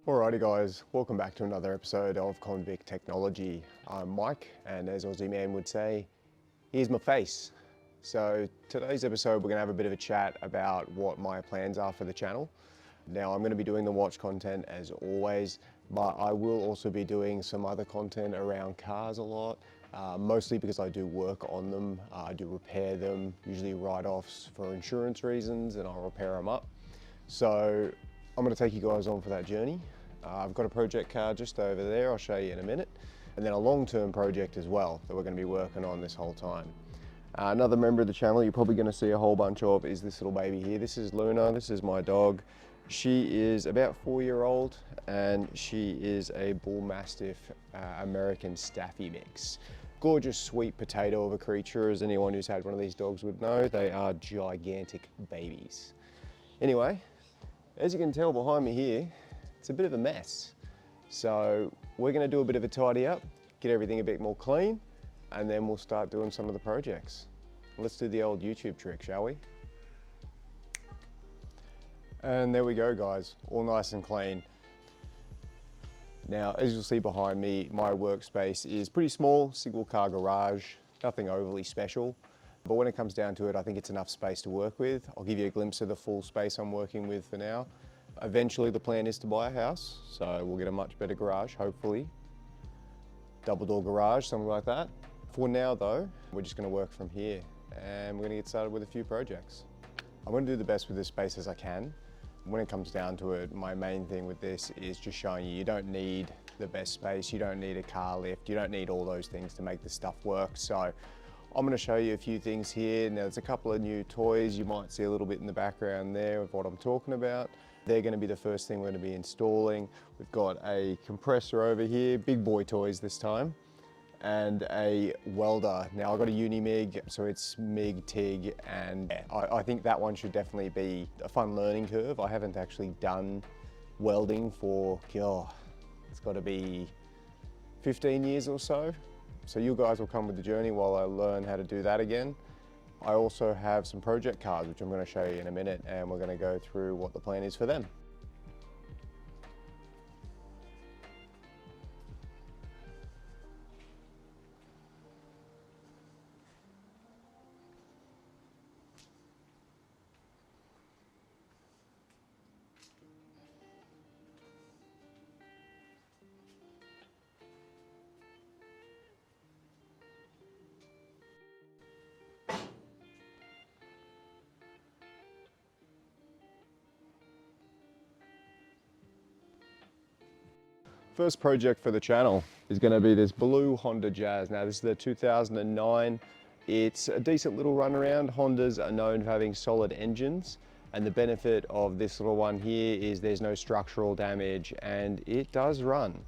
Alrighty guys, welcome back to another episode of Convict Technology. I'm Mike, and as Aussie man would say, here's my face. So today's episode we're going to have a bit of a chat about what my plans are for the channel. Now I'm going to be doing the watch content as always, but I will also be doing some other content around cars a lot, mostly because I do work on them, I do repair them, usually write-offs for insurance reasons, and I'll repair them up. So I'm going to take you guys on for that journey. I've got a project car just over there, I'll show you in a minute, and then a long-term project as well that we're going to be working on this whole time. Another member of the channel you're probably going to see a whole bunch of is this little baby here. This is Luna, this is my dog. She is about 4-year-old and she is a Bull Mastiff American Staffy mix. Gorgeous sweet potato of a creature, as anyone who's had one of these dogs would know. They are gigantic babies. Anyway, as you can tell behind me here, it's a bit of a mess. So we're going to do a bit of a tidy up, get everything a bit more clean, and then we'll start doing some of the projects. Let's do the old YouTube trick, shall we? And there we go guys, all nice and clean. Now, as you'll see behind me, my workspace is pretty small, single car garage, nothing overly special. But when it comes down to it, I think it's enough space to work with. I'll give you a glimpse of the full space I'm working with for now. Eventually the plan is to buy a house, so we'll get a much better garage, hopefully. Double door garage, something like that. For now though, we're just gonna work from here and we're gonna get started with a few projects. I'm gonna do the best with this space as I can. When it comes down to it, my main thing with this is just showing you don't need the best space, you don't need a car lift, you don't need all those things to make this stuff work. So I'm going to show you a few things here. Now there's a couple of new toys, you might see a little bit in the background there of what I'm talking about. They're going to be the first thing we're going to be installing. We've got a compressor over here, big boy toys this time, and a welder. Now I've got a Uni-MIG, so it's MIG, TIG, and I think that one should definitely be a fun learning curve. I haven't actually done welding for, it's got to be 15 years or so. So you guys will come with the journey while I learn how to do that again. I also have some project cars, which I'm going to show you in a minute, and we're going to go through what the plan is for them. First project for the channel is going to be this blue Honda Jazz. Now this is the 2009. It's a decent little runaround. Hondas are known for having solid engines, and the benefit of this little one here is there's no structural damage and it does run.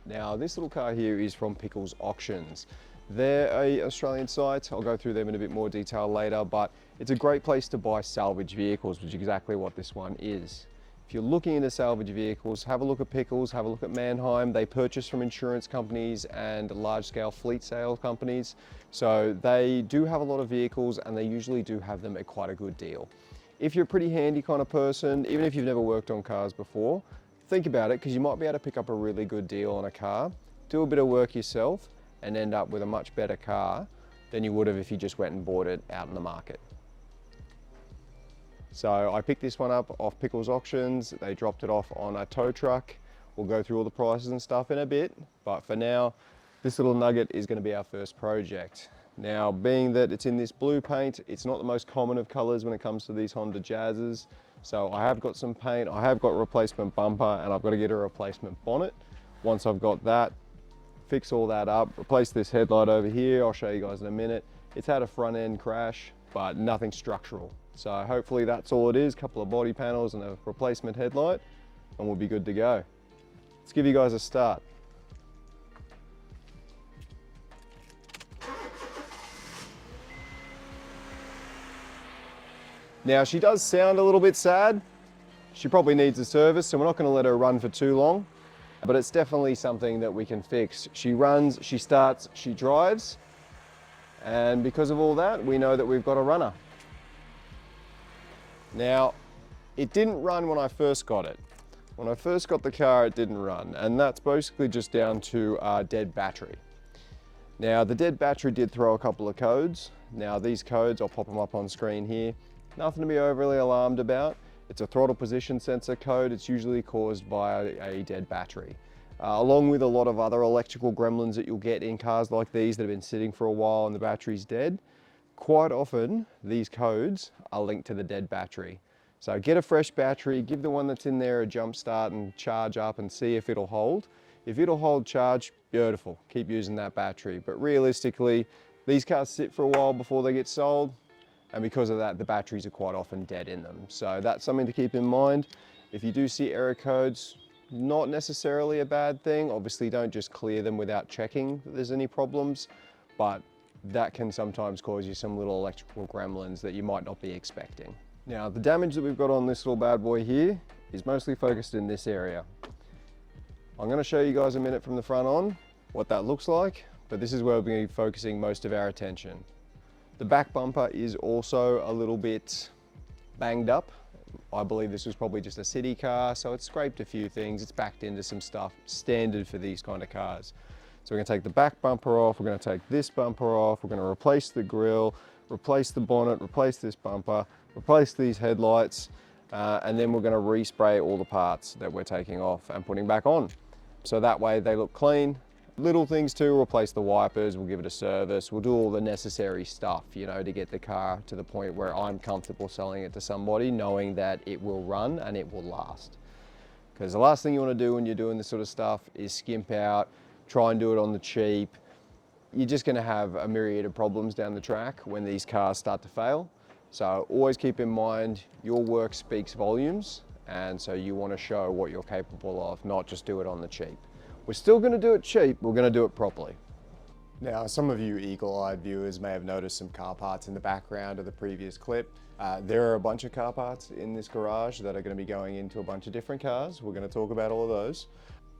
Now this little car here is from Pickles Auctions. They're an Australian site. I'll go through them in a bit more detail later, but it's a great place to buy salvage vehicles, which is exactly what this one is. If you're looking into salvage vehicles, have a look at Pickles, have a look at Mannheim. They purchase from insurance companies and large-scale fleet sale companies. So they do have a lot of vehicles and they usually do have them at quite a good deal. If you're a pretty handy kind of person, even if you've never worked on cars before, think about it, because you might be able to pick up a really good deal on a car, do a bit of work yourself and end up with a much better car than you would have if you just went and bought it out in the market. So I picked this one up off Pickles Auctions. They dropped it off on a tow truck. We'll go through all the prices and stuff in a bit, but for now, this little nugget is going to be our first project. Now, being that it's in this blue paint, it's not the most common of colors when it comes to these Honda Jazzes. So I have got some paint, I have got a replacement bumper, and I've got to get a replacement bonnet. Once I've got that, fix all that up, replace this headlight over here. I'll show you guys in a minute. It's had a front end crash, but nothing structural. So hopefully that's all it is, a couple of body panels and a replacement headlight, and we'll be good to go. Let's give you guys a start. Now she does sound a little bit sad. She probably needs a service, so we're not going to let her run for too long, but it's definitely something that we can fix. She runs, she starts, she drives, and because of all that, we know that we've got a runner. Now, it didn't run when I first got it. When I first got the car, it didn't run, and that's basically just down to a dead battery. Now, the dead battery did throw a couple of codes. Now, these codes, I'll pop them up on screen here. Nothing to be overly alarmed about. It's a throttle position sensor code. It's usually caused by a dead battery. Along with a lot of other electrical gremlins that you'll get in cars like these that have been sitting for a while and the battery's dead, quite often these codes are linked to the dead battery. So get a fresh battery, give the one that's in there a jump start and charge up and see if it'll hold. If it'll hold charge, beautiful, keep using that battery. But realistically, these cars sit for a while before they get sold, and because of that, the batteries are quite often dead in them. So that's something to keep in mind. If you do see error codes, not necessarily a bad thing. Obviously, don't just clear them without checking that there's any problems, but that can sometimes cause you some little electrical gremlins that you might not be expecting. Now, the damage that we've got on this little bad boy here is mostly focused in this area. I'm going to show you guys a minute from the front on what that looks like, but this is where we're going to be focusing most of our attention. The back bumper is also a little bit banged up. I believe this was probably just a city car, so it's scraped a few things. It's backed into some stuff standard for these kind of cars. So we're going to take the back bumper off, we're going to take this bumper off, we're going to replace the grille, replace the bonnet, replace this bumper, replace these headlights, and then we're going to respray all the parts that we're taking off and putting back on. So that way they look clean. Little things too, replace the wipers, we'll give it a service, we'll do all the necessary stuff, you know, to get the car to the point where I'm comfortable selling it to somebody, knowing that it will run and it will last. Because the last thing you want to do when you're doing this sort of stuff is skimp out, try and do it on the cheap. You're just going to have a myriad of problems down the track when these cars start to fail. So always keep in mind your work speaks volumes, and so you want to show what you're capable of, not just do it on the cheap. We're still going to do it cheap, we're going to do it properly. Now, some of you eagle-eyed viewers may have noticed some car parts in the background of the previous clip. There are a bunch of car parts in this garage that are going to be going into a bunch of different cars. We're going to talk about all of those.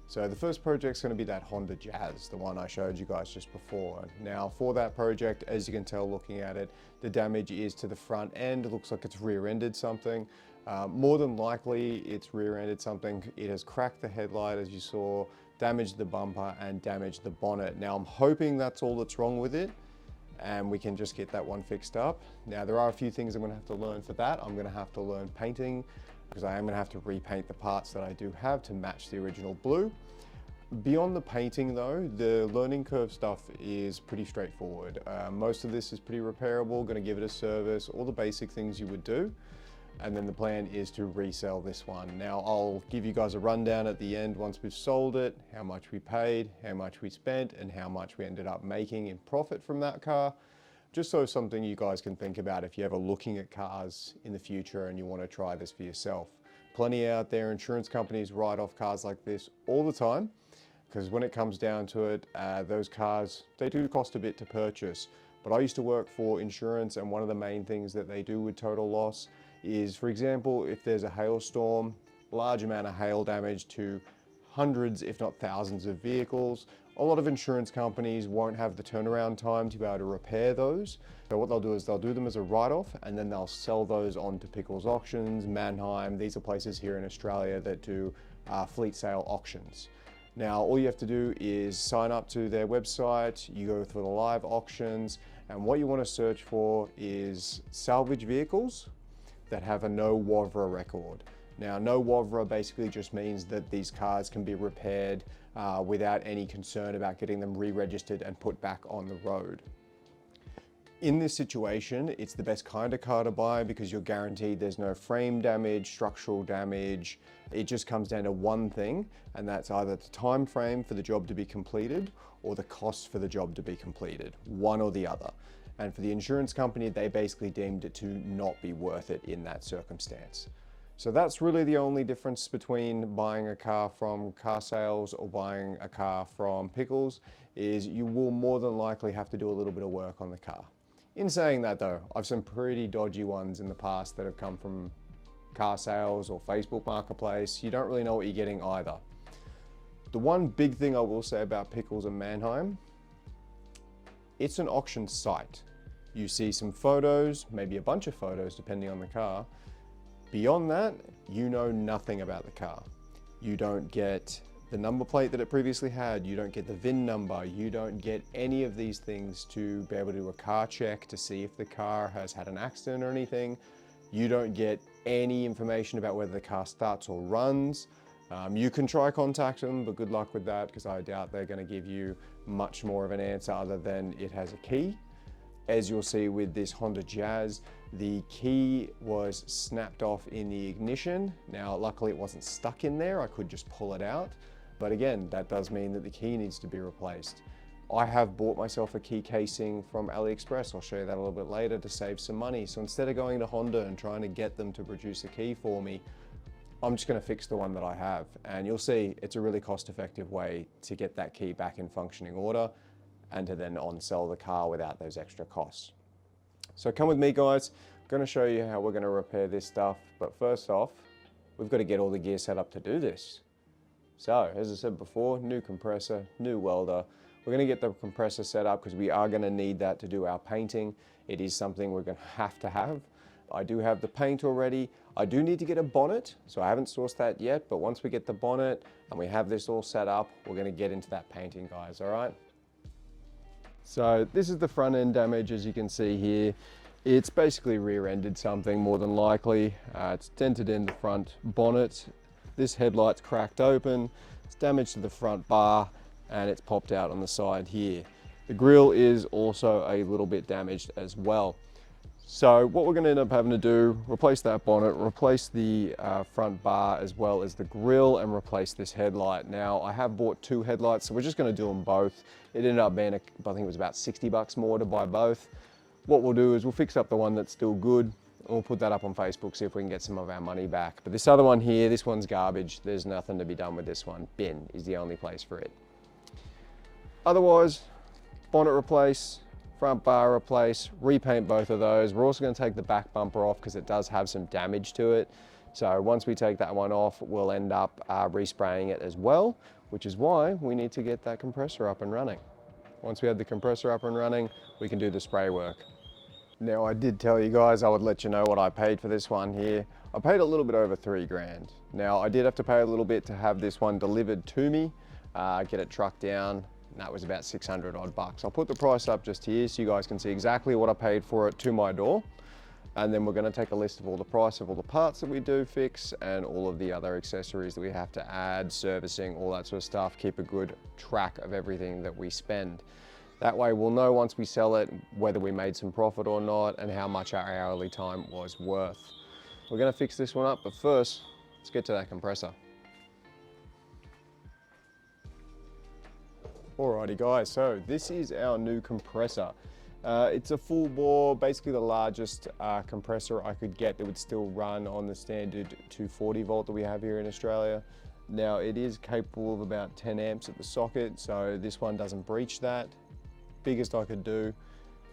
So the first project's going to be that Honda Jazz, the one I showed you guys just before. Now for that project, as you can tell looking at it, the damage is to the front end. It looks like it's rear-ended something. More than likely it's rear-ended something. It has cracked the headlight, as you saw, damaged the bumper and damaged the bonnet. Now I'm hoping that's all that's wrong with it and we can just get that one fixed up. Now there are a few things I'm going to have to learn for that. I'm going to have to learn painting, because I am going to have to repaint the parts that I do have to match the original blue. Beyond the painting though, the learning curve stuff is pretty straightforward. Most of this is pretty repairable, going to give it a service, all the basic things you would do. And then the plan is to resell this one. Now I'll give you guys a rundown at the end once we've sold it, how much we paid, how much we spent, and how much we ended up making in profit from that car. Just so something you guys can think about if you're ever looking at cars in the future and you want to try this for yourself. Plenty out there, insurance companies write off cars like this all the time, because when it comes down to it, those cars, they do cost a bit to purchase. But I used to work for insurance, and one of the main things that they do with total loss is, for example, if there's a hailstorm, large amount of hail damage to hundreds, if not thousands of vehicles, a lot of insurance companies won't have the turnaround time to be able to repair those. So what they'll do is they'll do them as a write-off, and then they'll sell those on to Pickles Auctions, Mannheim. These are places here in Australia that do fleet sale auctions. Now, all you have to do is sign up to their website, you go through the live auctions, and what you want to search for is salvage vehicles that have a no WOVRA record. Now, no WOVRA basically just means that these cars can be repaired without any concern about getting them re-registered and put back on the road. In this situation, it's the best kind of car to buy because you're guaranteed there's no frame damage, structural damage. It just comes down to one thing, and that's either the time frame for the job to be completed or the cost for the job to be completed, one or the other. And for the insurance company, they basically deemed it to not be worth it in that circumstance. So that's really the only difference between buying a car from car sales or buying a car from Pickles, is you will more than likely have to do a little bit of work on the car. In saying that though, I've some pretty dodgy ones in the past that have come from car sales or Facebook Marketplace. You don't really know what you're getting either. The one big thing I will say about Pickles and Mannheim, it's an auction site. You see some photos, maybe a bunch of photos depending on the car. Beyond that, you know nothing about the car. You don't get the number plate that it previously had. You don't get the VIN number. You don't get any of these things to be able to do a car check to see if the car has had an accident or anything. You don't get any information about whether the car starts or runs. You can try contact them, but good luck with that, because I doubt they're going to give you much more of an answer other than it has a key. As you'll see with this Honda Jazz, the key was snapped off in the ignition. Now, luckily it wasn't stuck in there. I could just pull it out. But again, that does mean that the key needs to be replaced. I have bought myself a key casing from AliExpress. I'll show you that a little bit later to save some money. So instead of going to Honda and trying to get them to produce a key for me, I'm just going to fix the one that I have. And you'll see it's a really cost-effective way to get that key back in functioning order and to then on-sell the car without those extra costs. So come with me, guys. I'm going to show you how we're going to repair this stuff. But first off, we've got to get all the gear set up to do this. So, as I said before, new compressor, new welder. We're going to get the compressor set up because we are going to need that to do our painting. It is something we're going to have. I do have the paint already. I do need to get a bonnet, so I haven't sourced that yet, but once we get the bonnet and we have this all set up, we're going to get into that painting, guys, all right? So this is the front end damage, as you can see here. It's basically rear-ended something more than likely. It's dented in the front bonnet. This headlight's cracked open, it's damaged to the front bar, and it's popped out on the side here. The grille is also a little bit damaged as well. So what we're going to end up having to do, replace that bonnet, replace the front bar as well as the grille, and replace this headlight. Now, I have bought two headlights, so we're just going to do them both. It ended up being, I think it was about 60 bucks more to buy both. What we'll do is we'll fix up the one that's still good. We'll put that up on Facebook, see if we can get some of our money back. But this other one here, this one's garbage. There's nothing to be done with this one. Bin is the only place for it. Otherwise, bonnet replace, front bar replace, repaint both of those. We're also going to take the back bumper off because it does have some damage to it. So once we take that one off, we'll end up respraying it as well, which is why we need to get that compressor up and running. Once we have the compressor up and running, we can do the spray work. Now, I did tell you guys I would let you know what I paid for this one here. I paid a little bit over 3 grand. Now, I did have to pay a little bit to have this one delivered to me, get it trucked down, and that was about 600 odd bucks. I'll put the price up just here so you guys can see exactly what I paid for it to my door. And then we're going to take a list of all the price of all the parts that we do fix and all of the other accessories that we have to add, servicing, all that sort of stuff. Keep a good track of everything that we spend. That way we'll know once we sell it whether we made some profit or not and how much our hourly time was worth. We're going to fix this one up, but first, let's get to that compressor. Alrighty guys, so this is our new compressor. It's a full bore, basically the largest compressor I could get that would still run on the standard 240 volt that we have here in Australia. Now, it is capable of about 10 amps at the socket, so this one doesn't breach that. Biggest I could do.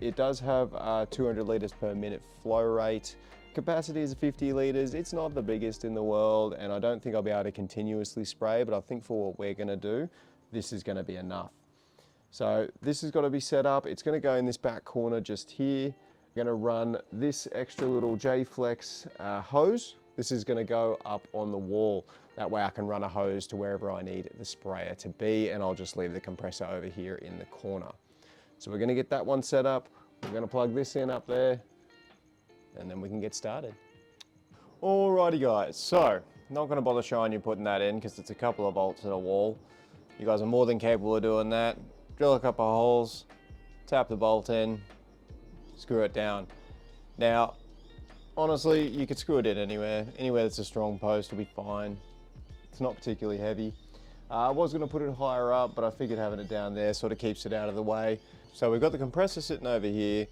It does have 200 litres per minute flow rate. Capacity is 50 litres. It's not the biggest in the world, and I don't think I'll be able to continuously spray, but I think for what we're going to do, this is going to be enough. So this has got to be set up. It's going to go in this back corner just here. I'm going to run this extra little J-Flex hose. This is going to go up on the wall. That way I can run a hose to wherever I need the sprayer to be, and I'll just leave the compressor over here in the corner. So we're going to get that one set up. We're going to plug this in up there, and then we can get started. Alrighty guys, so not going to bother showing you putting that in because it's a couple of bolts in a wall. You guys are more than capable of doing that. Drill a couple of holes, tap the bolt in, screw it down. Now, honestly, you could screw it in anywhere. Anywhere that's a strong post will be fine. It's not particularly heavy. I was going to put it higher up, but I figured having it down there sort of keeps it out of the way. So we've got the compressor sitting over here,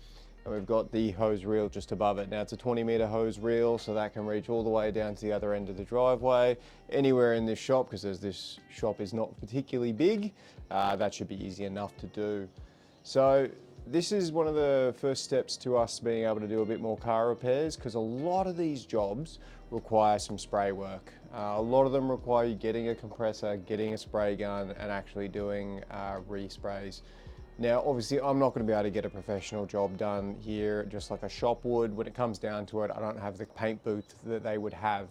and we've got the hose reel just above it. Now, it's a 20-meter hose reel, so that can reach all the way down to the other end of the driveway. Anywhere in this shop, because as this shop is not particularly big, that should be easy enough to do. So this is one of the first steps to us being able to do a bit more car repairs, because a lot of these jobs require some spray work. A lot of them require you getting a compressor, getting a spray gun, and actually doing resprays. Now, obviously, I'm not going to be able to get a professional job done here just like a shop would. When it comes down to it, I don't have the paint booth that they would have.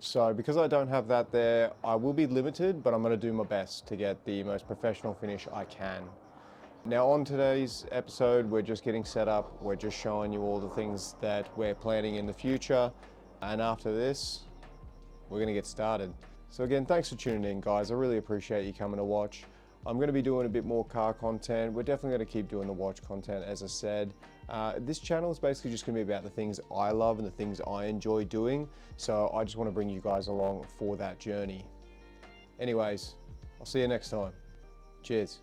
So because I don't have that there, I will be limited, but I'm going to do my best to get the most professional finish I can. Now on today's episode, we're just getting set up. We're just showing you all the things that we're planning in the future. And after this, we're going to get started. So again, thanks for tuning in, guys. I really appreciate you coming to watch. I'm going to be doing a bit more car content. We're definitely going to keep doing the watch content, as I said. This channel is basically just going to be about the things I love and the things I enjoy doing. So I just want to bring you guys along for that journey. Anyways, I'll see you next time. Cheers.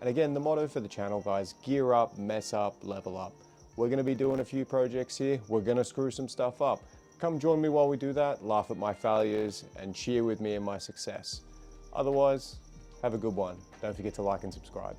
And again, the motto for the channel, guys, gear up, mess up, level up. We're going to be doing a few projects here. We're going to screw some stuff up. Come join me while we do that, laugh at my failures, and cheer with me in my success. Otherwise, have a good one. Don't forget to like and subscribe.